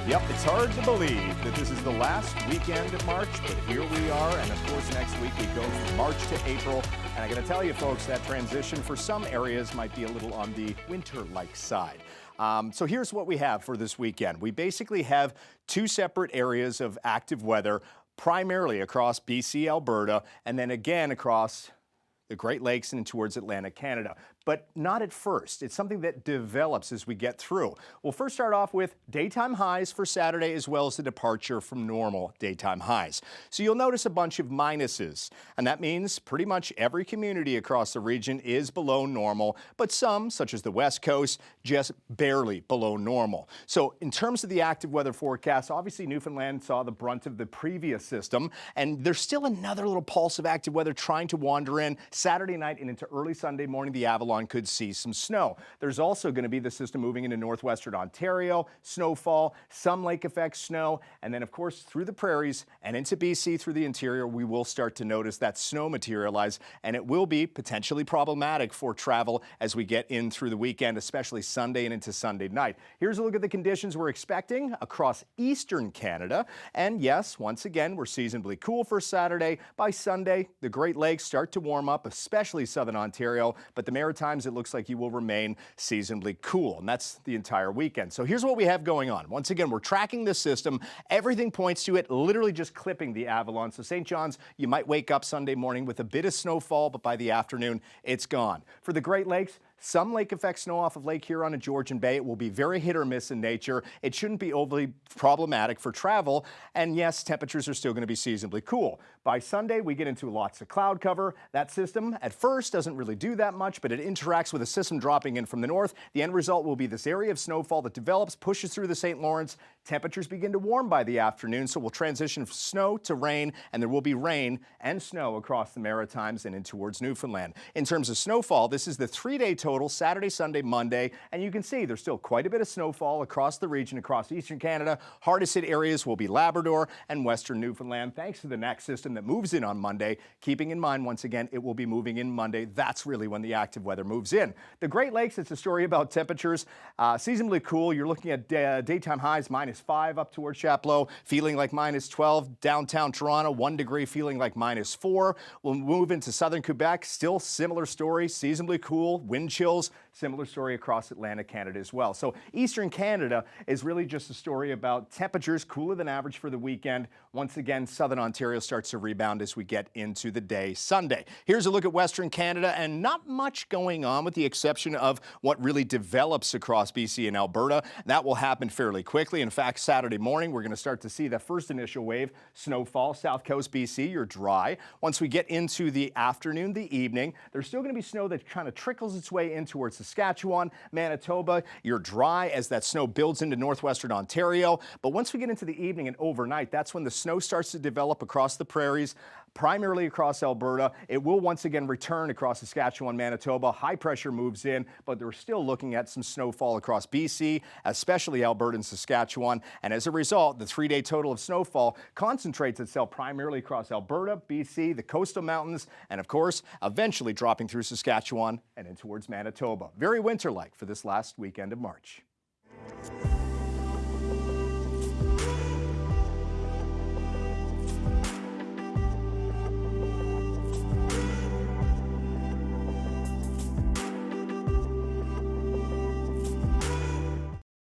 Yep, it's hard to believe that this is the last weekend of March, but here we are, and of course next week we go from March to April, and I gotta tell you folks, that transition for some areas might be a little on the winter-like side. So here's what we have for this weekend. We basically have two separate areas of active weather, primarily across BC, Alberta, and then again across the Great Lakes and towards Atlantic Canada. But not at first. It's something that develops as we get through. We'll first start off with daytime highs for Saturday as well as the departure from normal daytime highs. So you'll notice a bunch of minuses, and that means pretty much every community across the region is below normal, but some, such as the West Coast, just barely below normal. So in terms of the active weather forecast, obviously Newfoundland saw the brunt of the previous system, and there's still another little pulse of active weather trying to wander in Saturday night and into early Sunday morning. The Avalon could see some snow. There's also going to be the system moving into northwestern Ontario, snowfall, some lake effect snow, and then of course through the prairies and into BC through the interior, we will start to notice that snow materialize, and it will be potentially problematic for travel as we get in through the weekend, especially Sunday and into Sunday night. Here's a look at the conditions we're expecting across eastern Canada, and yes, once again, we're seasonably cool for Saturday. By Sunday, the Great Lakes start to warm up, especially southern Ontario, but the Maritimes, it looks like you will remain seasonably cool, and that's the entire weekend. So here's what we have going on. Once again, we're tracking this system. Everything points to it literally just clipping the Avalon. So St. John's, you might wake up Sunday morning with a bit of snowfall, but by the afternoon, it's gone. For the Great Lakes, some lake effect snow off of Lake Huron and Georgian Bay. It will be very hit or miss in nature. It shouldn't be overly problematic for travel. And yes, temperatures are still going to be seasonably cool. By Sunday, we get into lots of cloud cover. That system at first doesn't really do that much, but it interacts with a system dropping in from the north. The end result will be this area of snowfall that develops, pushes through the St. Lawrence. Temperatures begin to warm by the afternoon, so we'll transition from snow to rain, and there will be rain and snow across the Maritimes and in towards Newfoundland. In terms of snowfall, this is the 3-day total, Saturday, Sunday, Monday, and you can see there's still quite a bit of snowfall across the region, across eastern Canada. Hardest hit areas will be Labrador and western Newfoundland, thanks to the next system that moves in on Monday. Keeping in mind, once again, it will be moving in Monday. That's really when the active weather moves in. The Great Lakes, it's a story about temperatures. Seasonably cool. You're looking at daytime highs -5 up towards Chapleau, feeling like -12. Downtown Toronto, 1 degree, feeling like -4. We'll move into southern Quebec. Still similar story. Seasonably cool. Wind chills. Similar story across Atlantic Canada as well. So eastern Canada is really just a story about temperatures cooler than average for the weekend. Once again, southern Ontario starts to rebound as we get into the day Sunday. Here's a look at western Canada, and not much going on with the exception of what really develops across BC and Alberta. That will happen fairly quickly. In fact, Saturday morning, we're going to start to see the first initial wave snowfall. South coast BC, you're dry. Once we get into the afternoon, the evening, there's still going to be snow that kind of trickles its way in towards Saskatchewan, Manitoba. You're dry as that snow builds into northwestern Ontario. But once we get into the evening and overnight, that's when the snow starts to develop across the prairies, primarily across Alberta. It will once again return across Saskatchewan, Manitoba. High pressure moves in, but we're still looking at some snowfall across BC, especially Alberta and Saskatchewan. And as a result, the 3-day total of snowfall concentrates itself primarily across Alberta, BC, the coastal mountains, and of course, eventually dropping through Saskatchewan and in towards Manitoba. Very winter-like for this last weekend of March.